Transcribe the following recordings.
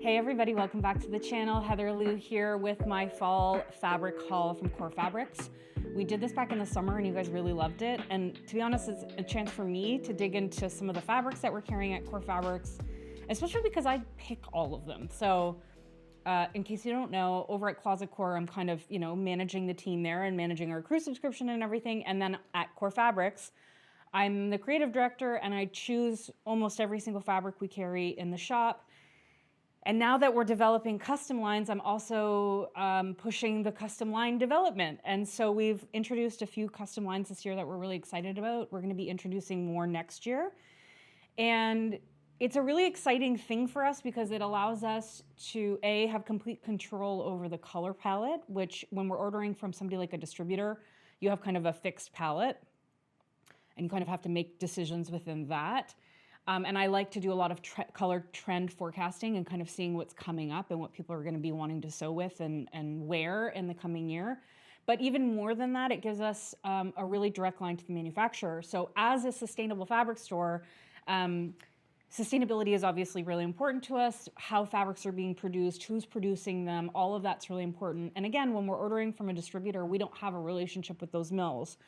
Hey everybody, welcome back to the channel. Heather Lou here with my fall fabric haul from Core Fabrics. We did this back in the summer and you guys really loved it. And to be honest, it's a chance for me to dig into some of the fabrics that we're carrying at Core Fabrics, especially because I pick all of them. So in case you don't know, over at Closet Core, I'm kind of, managing the team there and managing our crew subscription and everything. And then at Core Fabrics, I'm the creative director and I choose almost every single fabric we carry in the shop. And now that we're developing custom lines, I'm also pushing the custom line development. And so we've introduced a few custom lines this year that we're really excited about. We're gonna be introducing more next year. And it's a really exciting thing for us because it allows us to, A, have complete control over the color palette, which when we're ordering from somebody like a distributor, you have kind of a fixed palette and you kind of have to make decisions within that. And I like to do a lot of color trend forecasting and kind of seeing what's coming up and what people are going to be wanting to sew with and wear in the coming year. But even more than that, it gives us a really direct line to the manufacturer. So as a sustainable fabric store, sustainability is obviously really important to us. How fabrics are being produced, who's producing them, all of that's really important. And again, when we're ordering from a distributor, we don't have a relationship with those mills.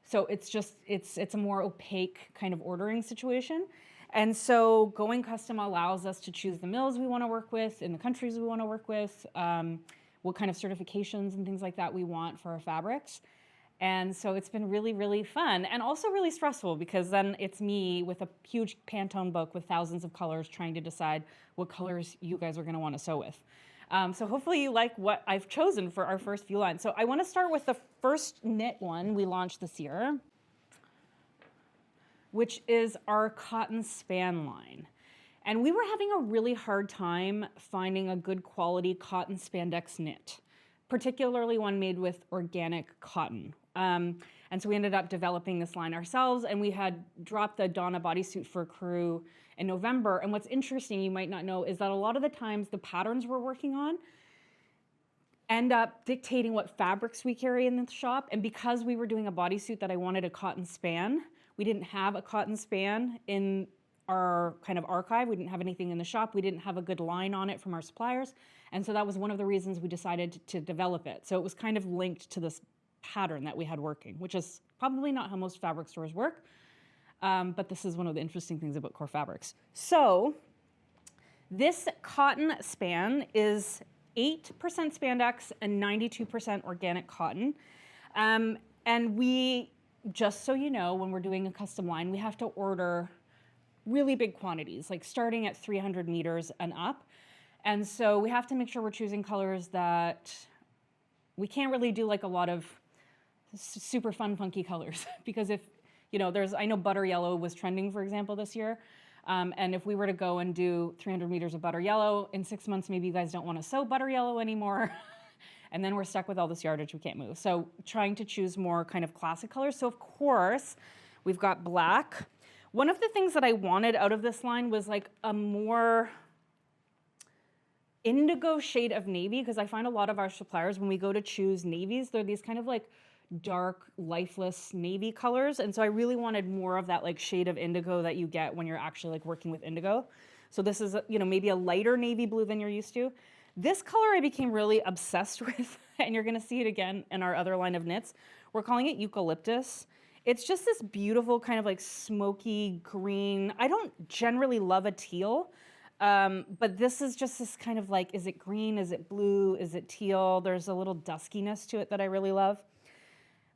So it's a more opaque kind of ordering situation. And so going custom allows us to choose the mills we want to work with in the countries we want to work with, what kind of certifications and things like that we want for our fabrics. And so it's been really, really fun and also really stressful because then it's me with a huge Pantone book with thousands of colors trying to decide what colors you guys are going to want to sew with. So hopefully you like what I've chosen for our first few lines. So I want to start with the first knit one we launched this year, which is our cotton span line. And we were having a really hard time finding a good quality cotton spandex knit, particularly one made with organic cotton. And so we ended up developing this line ourselves, and we had dropped the Donna bodysuit for crew in November. And what's interesting, you might not know, is that a lot of the times the patterns we're working on end up dictating what fabrics we carry in the shop. And because we were doing a bodysuit that I wanted a cotton span, we didn't have a cotton span in our kind of archive. We didn't have anything in the shop. We didn't have a good line on it from our suppliers. And so that was one of the reasons we decided to develop it. So it was kind of linked to this pattern that we had working, which is probably not how most fabric stores work. But this is one of the interesting things about Core Fabrics. So this cotton span is 8% spandex and 92% organic cotton. And we, just so you know, when we're doing a custom line, we have to order really big quantities, like starting at 300 meters and up. And so we have to make sure we're choosing colors that we can't really do like a lot of super fun, funky colors. Because if, I know butter yellow was trending, for example, this year. And if we were to go and do 300 meters of butter yellow, in 6 months, maybe you guys don't want to sew butter yellow anymore. And then we're stuck with all this yardage we can't move. So trying to choose more kind of classic colors. So of course, we've got black. One of the things that I wanted out of this line was like a more indigo shade of navy, because I find a lot of our suppliers, when we go to choose navies, they're these kind of like dark, lifeless navy colors. And so I really wanted more of that like shade of indigo that you get when you're actually like working with indigo. So this is, maybe a lighter navy blue than you're used to. This color I became really obsessed with, and you're gonna see it again in our other line of knits. We're calling it eucalyptus. It's just this beautiful kind of like smoky green. I don't generally love a teal, but this is just this kind of like, is it green, is it blue, is it teal? There's a little duskiness to it that I really love.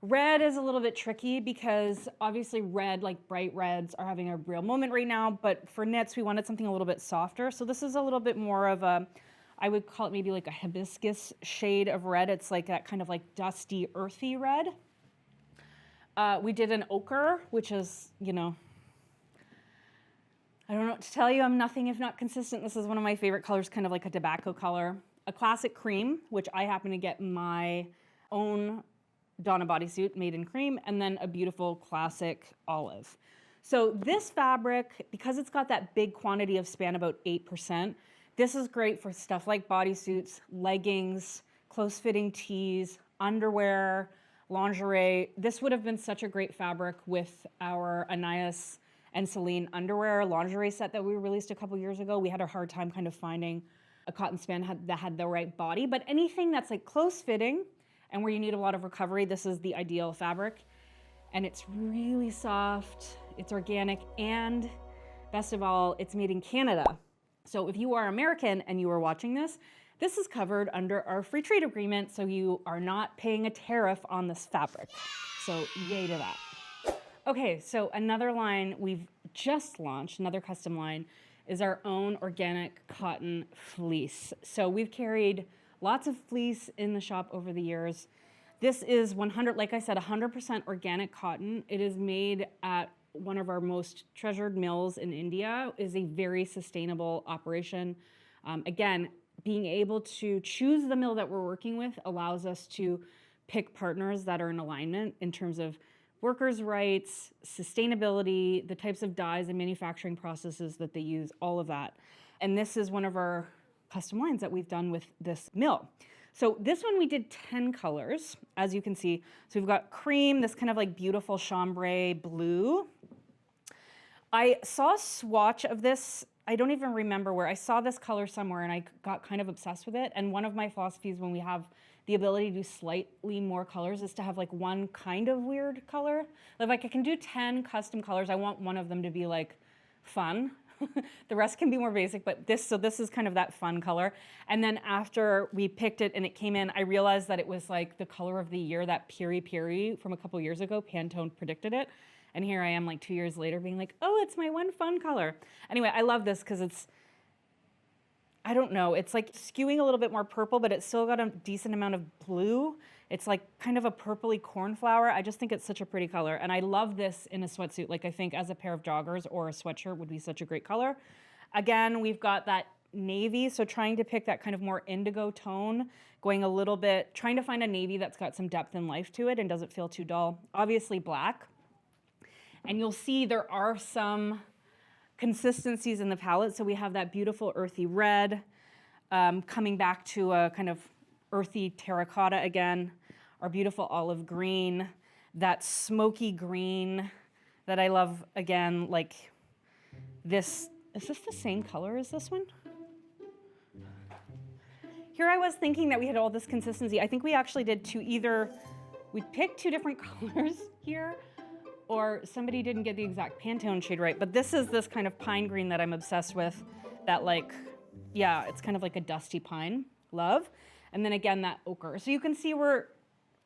Red is a little bit tricky because obviously red, like bright reds, are having a real moment right now, but for knits, we wanted something a little bit softer. So this is a little bit more of a, I would call it maybe like a hibiscus shade of red. It's like that kind of like dusty, earthy red. We did an ochre, which is, I don't know what to tell you. I'm nothing if not consistent. This is one of my favorite colors, kind of like a tobacco color. A classic cream, which I happen to get my own Donna bodysuit made in cream, and then a beautiful classic olive. So this fabric, because it's got that big quantity of span, about 8%, this is great for stuff like bodysuits, leggings, close-fitting tees, underwear, lingerie. This would have been such a great fabric with our Anais and Celine underwear lingerie set that we released a couple years ago. We had a hard time kind of finding a cotton span that had the right body, but anything that's like close fitting and where you need a lot of recovery, this is the ideal fabric. And it's really soft, it's organic, and best of all, it's made in Canada. So if you are American and you are watching this, this is covered under our free trade agreement, so you are not paying a tariff on this fabric. So yay to that. Okay, so another line we've just launched, another custom line, is our own organic cotton fleece. So we've carried lots of fleece in the shop over the years. This is 100, like I said, 100% organic cotton. It is made at one of our most treasured mills in India. It is a very sustainable operation. Again, being able to choose the mill that we're working with allows us to pick partners that are in alignment in terms of workers' rights, sustainability, the types of dyes and manufacturing processes that they use, all of that. And this is one of our custom lines that we've done with this mill. So this one we did 10 colors, as you can see. So we've got cream, this kind of like beautiful chambray blue. I saw a swatch of this. I don't even remember where. I saw this color somewhere and I got kind of obsessed with it. And one of my philosophies when we have the ability to do slightly more colors is to have like one kind of weird color. Like I can do 10 custom colors. I want one of them to be like fun. The rest can be more basic, but this is kind of that fun color. And then after we picked it and it came in, I realized that it was like the color of the year, that Piri Piri from a couple years ago. Pantone predicted it. And here I am like 2 years later being like, oh, it's my one fun color. Anyway, I love this because it's, I don't know, it's like skewing a little bit more purple, but it's still got a decent amount of blue. It's like kind of a purpley cornflower. I just think it's such a pretty color. And I love this in a sweatsuit. Like I think as a pair of joggers or a sweatshirt would be such a great color. Again, we've got that navy. So trying to pick that kind of more indigo tone, going a little bit, trying to find a navy that's got some depth and life to it and doesn't feel too dull. Obviously black. And you'll see there are some consistencies in the palette. So we have that beautiful earthy red, coming back to a kind of earthy terracotta again, our beautiful olive green, that smoky green that I love again, like this. Is this the same color as this one? Here I was thinking that we had all this consistency. I think we actually did we picked two different colors here, or somebody didn't get the exact Pantone shade right, but this is this kind of pine green that I'm obsessed with, that like, yeah, it's kind of like a dusty pine, love. And then again, that ochre. So you can see we're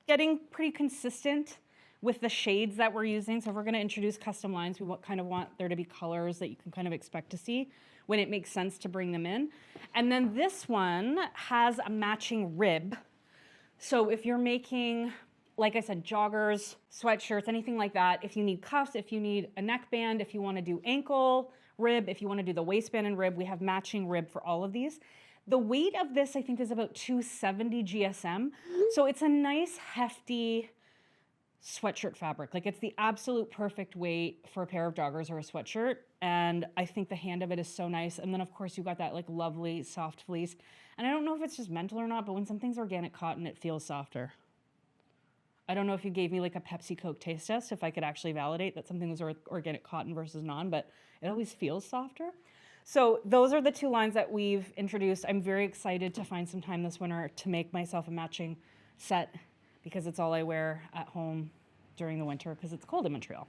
getting pretty consistent with the shades that we're using. So if we're gonna introduce custom lines, we kind of want there to be colors that you can kind of expect to see when it makes sense to bring them in. And then this one has a matching rib. So if you're making, like I said, joggers, sweatshirts, anything like that, if you need cuffs, if you need a neckband, if you wanna do ankle rib, if you wanna do the waistband and rib, we have matching rib for all of these. The weight of this, I think, is about 270 GSM. So it's a nice, hefty sweatshirt fabric. Like it's the absolute perfect weight for a pair of joggers or a sweatshirt. And I think the hand of it is so nice. And then of course you got that like lovely soft fleece. And I don't know if it's just mental or not, but when something's organic cotton, it feels softer. I don't know if you gave me like a Pepsi Coke taste test, if I could actually validate that something was organic cotton versus non, but it always feels softer. So those are the two lines that we've introduced. I'm very excited to find some time this winter to make myself a matching set because it's all I wear at home during the winter because it's cold in Montreal.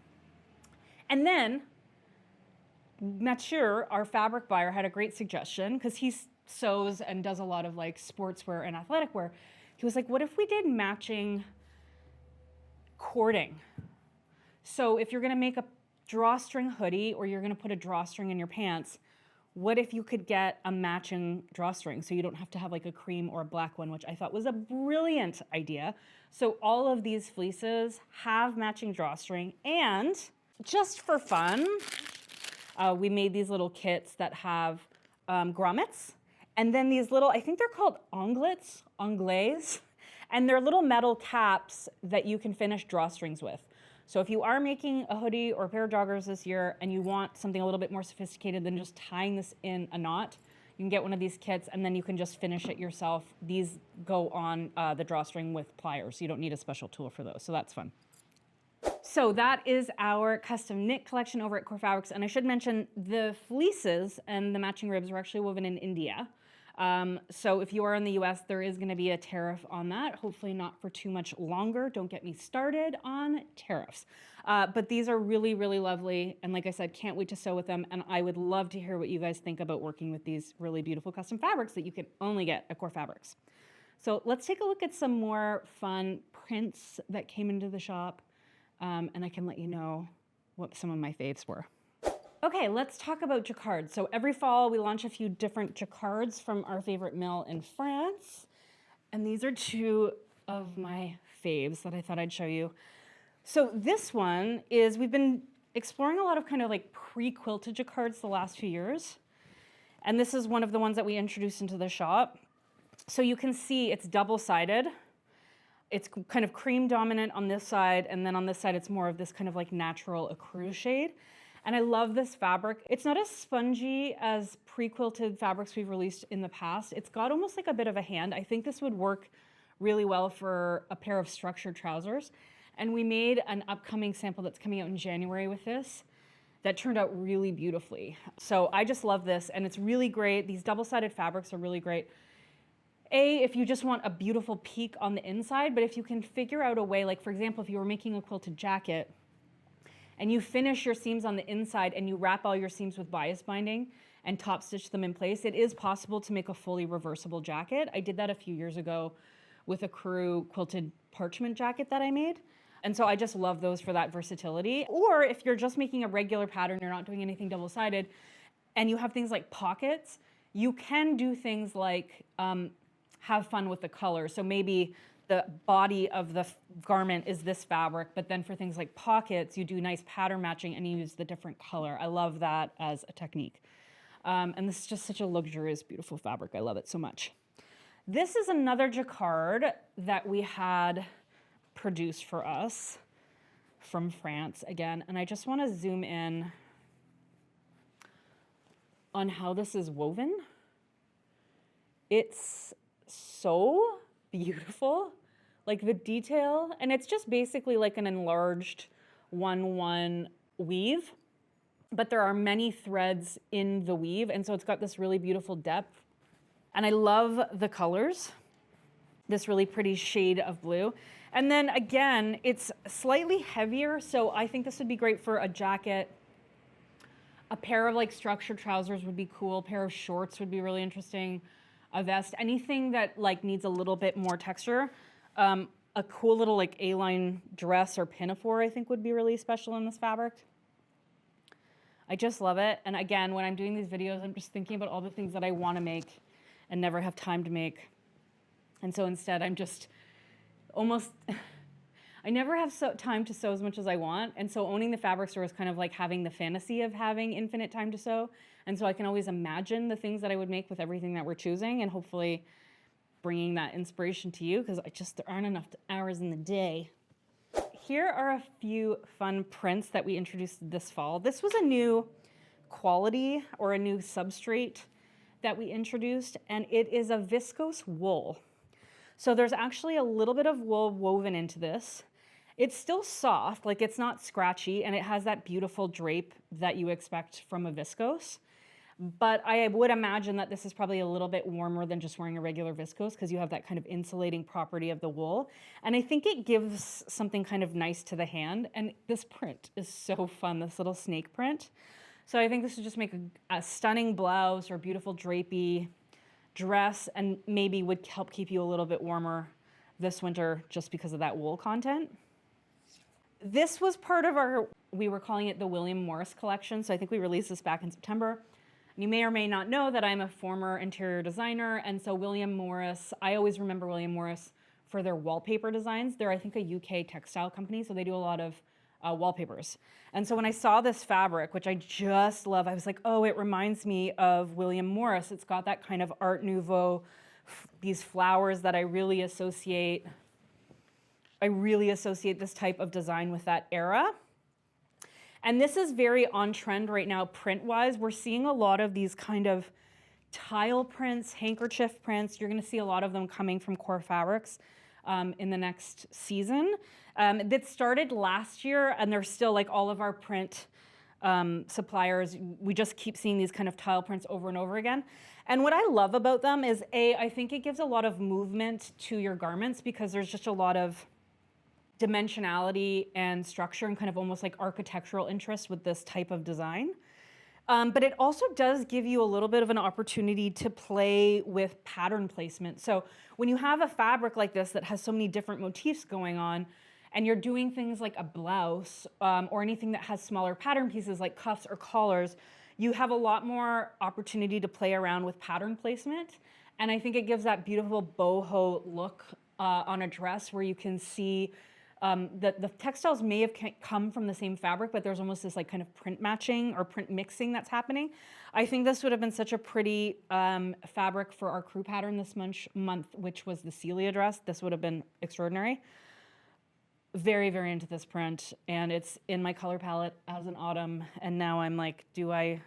And then Mathieu, our fabric buyer, had a great suggestion because he sews and does a lot of like sportswear and athletic wear. He was like, what if we did matching cording? So if you're gonna make a drawstring hoodie or you're gonna put a drawstring in your pants, what if you could get a matching drawstring so you don't have to have like a cream or a black one, which I thought was a brilliant idea. So all of these fleeces have matching drawstring, and just for fun, we made these little kits that have grommets, and then these little, I think they're called anglaise, and they're little metal caps that you can finish drawstrings with. So if you are making a hoodie or a pair of joggers this year and you want something a little bit more sophisticated than just tying this in a knot, you can get one of these kits and then you can just finish it yourself. These go on the drawstring with pliers, so you don't need a special tool for those, so that's fun. So that is our custom knit collection over at Core Fabrics, and I should mention the fleeces and the matching ribs were actually woven in India. So if you are in the US, there is gonna be a tariff on that. Hopefully not for too much longer. Don't get me started on tariffs. But these are really, really lovely. And like I said, can't wait to sew with them. And I would love to hear what you guys think about working with these really beautiful custom fabrics that you can only get at Core Fabrics. So let's take a look at some more fun prints that came into the shop. And I can let you know what some of my faves were. Okay, let's talk about jacquards. So every fall we launch a few different jacquards from our favorite mill in France. And these are two of my faves that I thought I'd show you. So this one is, we've been exploring a lot of kind of like pre-quilted jacquards the last few years. And this is one of the ones that we introduced into the shop. So you can see it's double-sided. It's kind of cream dominant on this side, and then on this side it's more of this kind of like natural ecru shade. And I love this fabric. It's not as spongy as pre-quilted fabrics we've released in the past. It's got almost like a bit of a hand. I think this would work really well for a pair of structured trousers. And we made an upcoming sample that's coming out in January with this that turned out really beautifully. So I just love this, and it's really great. These double-sided fabrics are really great. If you just want a beautiful peak on the inside, but if you can figure out a way, like for example, if you were making a quilted jacket, and you finish your seams on the inside and you wrap all your seams with bias binding and top stitch them in place, it is possible to make a fully reversible jacket. I did that a few years ago with a crew quilted parchment jacket that I made. And so I just love those for that versatility. Or if you're just making a regular pattern, you're not doing anything double-sided, and you have things like pockets, you can do things like have fun with the color. So maybe the body of the garment is this fabric, but then for things like pockets, you do nice pattern matching and you use the different color. I love that as a technique. And this is just such a luxurious, beautiful fabric. I love it so much. This is another jacquard that we had produced for us from France again. And I just want to zoom in on how this is woven. It's so beautiful. Like the detail, and it's just basically like an enlarged 1-1 weave, but there are many threads in the weave, and so it's got this really beautiful depth. And I love the colors, this really pretty shade of blue. And then again, it's slightly heavier, so I think this would be great for a jacket. A pair of like structured trousers would be cool, a pair of shorts would be really interesting, a vest, anything that like needs a little bit more texture. A cool little like A-line dress or pinafore I think would be really special in this fabric. I just love it. And again, when I'm doing these videos, I'm just thinking about all the things that I want to make and never have time to make. And so instead I'm just almost, I never have time to sew as much as I want. And so owning the fabric store is kind of like having the fantasy of having infinite time to sew. And so I can always imagine the things that I would make with everything that we're choosing, and hopefully bringing that inspiration to you, because there aren't enough hours in the day. Here are a few fun prints that we introduced this fall. This was a new quality or a new substrate that we introduced, and it is a viscose wool. So there's actually a little bit of wool woven into this. It's still soft, like it's not scratchy, and it has that beautiful drape that you expect from a viscose. But I would imagine that this is probably a little bit warmer than just wearing a regular viscose, because you have that kind of insulating property of the wool. And I think it gives something kind of nice to the hand. And this print is so fun, this little snake print. So I think this would just make a stunning blouse or beautiful drapey dress, and maybe would help keep you a little bit warmer this winter just because of that wool content. This was part of we were calling it the William Morris collection. So I think we released this back in September. You may or may not know that I'm a former interior designer, and so William Morris, I always remember William Morris for their wallpaper designs. They're, I think, a UK textile company, so they do a lot of wallpapers. And so when I saw this fabric, which I just love, I was like, oh, it reminds me of William Morris. It's got that kind of Art Nouveau, these flowers that I really associate this type of design with that era. And this is very on trend right now print-wise. We're seeing a lot of these kind of tile prints, handkerchief prints. You're gonna see a lot of them coming from Core Fabrics in the next season. That started last year, and they're still like all of our print suppliers. We just keep seeing these kind of tile prints over and over again. And what I love about them is I think it gives a lot of movement to your garments because there's just a lot of dimensionality and structure and kind of almost like architectural interest with this type of design. But it also does give you a little bit of an opportunity to play with pattern placement. So when you have a fabric like this that has so many different motifs going on, and you're doing things like a blouse or anything that has smaller pattern pieces like cuffs or collars, you have a lot more opportunity to play around with pattern placement. And I think it gives that beautiful boho look on a dress where you can see that the textiles may have come from the same fabric, but there's almost this like kind of print matching or print mixing that's happening. I think this would have been such a pretty fabric for our crew pattern this month, which was the Celia dress. This would have been extraordinary. Very, very into this print, and it's in my color palette as an autumn, and now I'm like, do I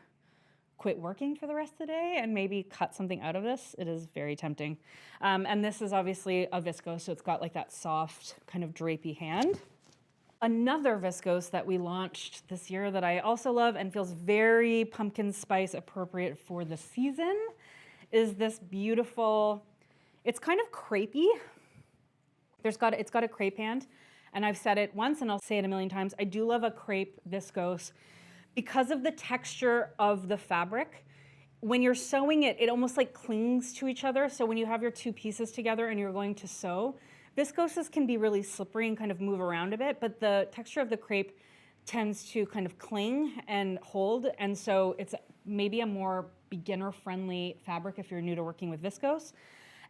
quit working for the rest of the day and maybe cut something out of this? It is very tempting. And this is obviously a viscose, so it's got like that soft kind of drapey hand. Another viscose that we launched this year that I also love and feels very pumpkin spice appropriate for the season is this beautiful, it's kind of crepey. It's got a crepe hand. And I've said it once and I'll say it a million times. I do love a crepe viscose because of the texture of the fabric. When you're sewing it, it almost like clings to each other. So when you have your two pieces together and you're going to sew, viscoses can be really slippery and kind of move around a bit, but the texture of the crepe tends to kind of cling and hold. And so it's maybe a more beginner-friendly fabric if you're new to working with viscose.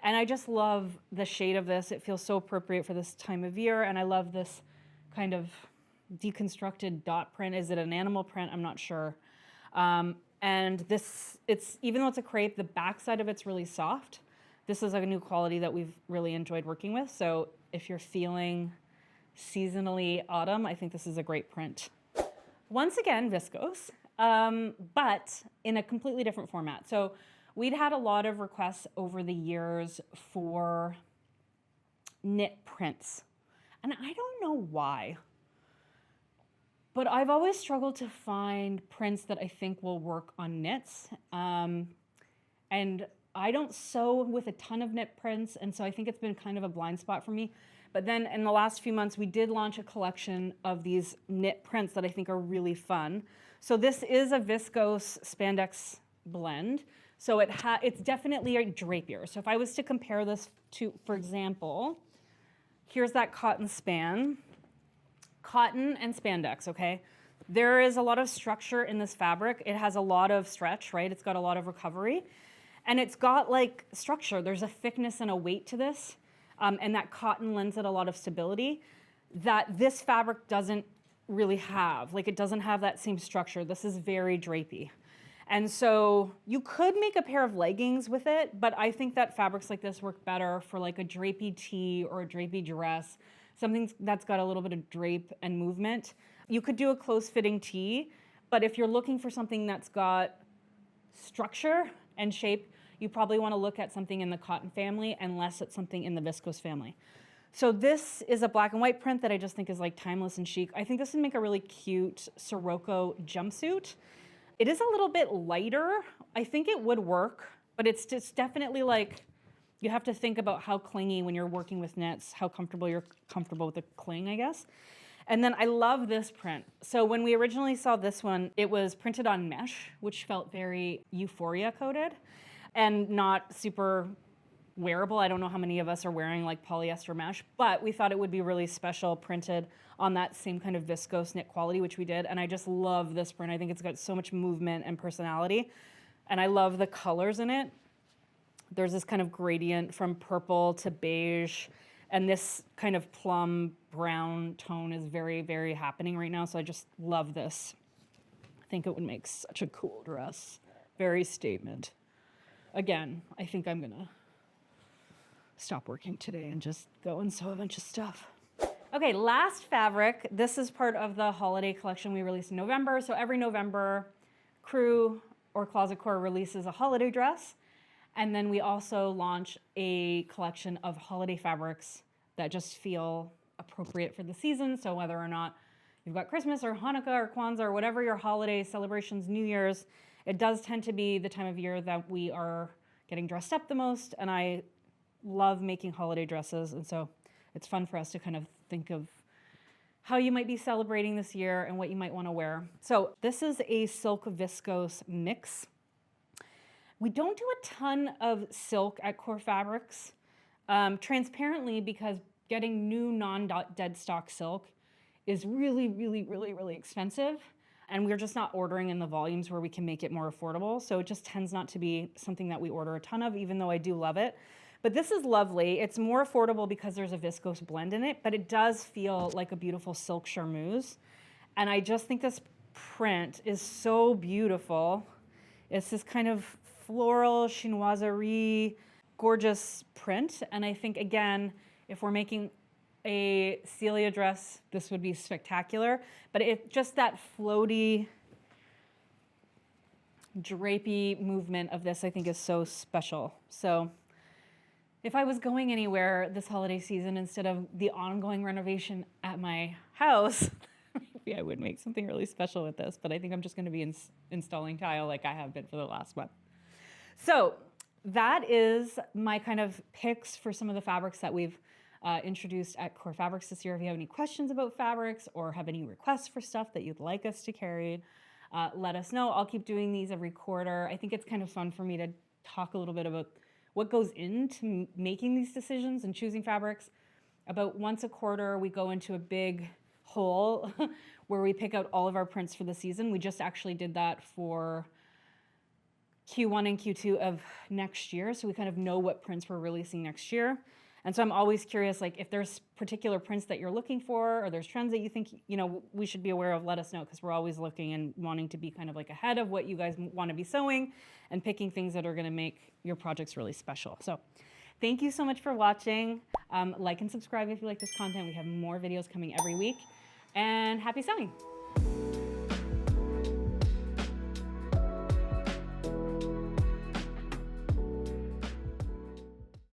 And I just love the shade of this. It feels so appropriate for this time of year. And I love this kind of deconstructed dot print. Is it an animal print? I'm not sure. And this, even though it's a crepe, the backside of it's really soft. This is a new quality that we've really enjoyed working with. So if you're feeling seasonally autumn, I think this is a great print. Once again, viscose, but in a completely different format. So we'd had a lot of requests over the years for knit prints. And I don't know why, but I've always struggled to find prints that I think will work on knits. And I don't sew with a ton of knit prints, and so I think it's been kind of a blind spot for me. But then in the last few months, we did launch a collection of these knit prints that I think are really fun. So this is a viscose spandex blend. So it's definitely a drapier. So if I was to compare this to, for example, here's that cotton span, cotton and spandex, okay? There is a lot of structure in this fabric. It has a lot of stretch, right? It's got a lot of recovery. And it's got like structure. There's a thickness and a weight to this. And that cotton lends it a lot of stability that this fabric doesn't really have. Like it doesn't have that same structure. This is very drapey. And so you could make a pair of leggings with it, but I think that fabrics like this work better for like a drapey tee or a drapey dress, something that's got a little bit of drape and movement. You could do a close-fitting tee, but if you're looking for something that's got structure and shape, you probably want to look at something in the cotton family and less at something in the viscose family. So this is a black and white print that I just think is like timeless and chic. I think this would make a really cute Sirocco jumpsuit. It is a little bit lighter. I think it would work, but it's just definitely like, you have to think about how clingy when you're working with knits, how comfortable you're comfortable with the cling, I guess. And then I love this print. So when we originally saw this one, it was printed on mesh, which felt very euphoria coated and not super wearable. I don't know how many of us are wearing like polyester mesh, but we thought it would be really special printed on that same kind of viscose knit quality, which we did. And I just love this print. I think it's got so much movement and personality. And I love the colors in it. There's this kind of gradient from purple to beige. And this kind of plum brown tone is very, very happening right now. So I just love this. I think it would make such a cool dress. Very statement. Again, I think I'm gonna stop working today and just go and sew a bunch of stuff. Okay, last fabric. This is part of the holiday collection we released in November. So every November, Crew or Closet Core releases a holiday dress. And then we also launch a collection of holiday fabrics that just feel appropriate for the season. So whether or not you've got Christmas or Hanukkah or Kwanzaa or whatever your holiday celebrations, New Year's, It does tend to be the time of year that we are getting dressed up the most, and I love making holiday dresses, and so it's fun for us to kind of think of how you might be celebrating this year and what you might want to wear. So this is a silk viscose mix. We don't do a ton of silk at Core Fabrics, transparently, because getting new non-dead stock silk is really, really, really, really expensive. And we're just not ordering in the volumes where we can make it more affordable. So it just tends not to be something that we order a ton of, even though I do love it. But this is lovely. It's more affordable because there's a viscose blend in it, but it does feel like a beautiful silk charmeuse. And I just think this print is so beautiful. It's this kind of floral chinoiserie, gorgeous print. And I think, again, if we're making a Celia dress, this would be spectacular. But just that floaty, drapey movement of this, I think, is so special. So if I was going anywhere this holiday season instead of the ongoing renovation at my house, maybe I would make something really special with this, but I think I'm just going to be installing tile like I have been for the last month. So that is my kind of picks for some of the fabrics that we've introduced at Core Fabrics this year. If you have any questions about fabrics or have any requests for stuff that you'd like us to carry, let us know. I'll keep doing these every quarter. I think it's kind of fun for me to talk a little bit about what goes into making these decisions and choosing fabrics. About once a quarter, we go into a big hole where we pick out all of our prints for the season. We just actually did that for Q1 and Q2 of next year, so we kind of know what prints we're releasing next year. And so I'm always curious, like, if there's particular prints that you're looking for, or there's trends that you think, you know, we should be aware of, let us know, because we're always looking and wanting to be kind of like ahead of what you guys want to be sewing and picking things that are going to make your projects really special. So thank you so much for watching. Like and subscribe if you like this content. We have more videos coming every week. And happy sewing.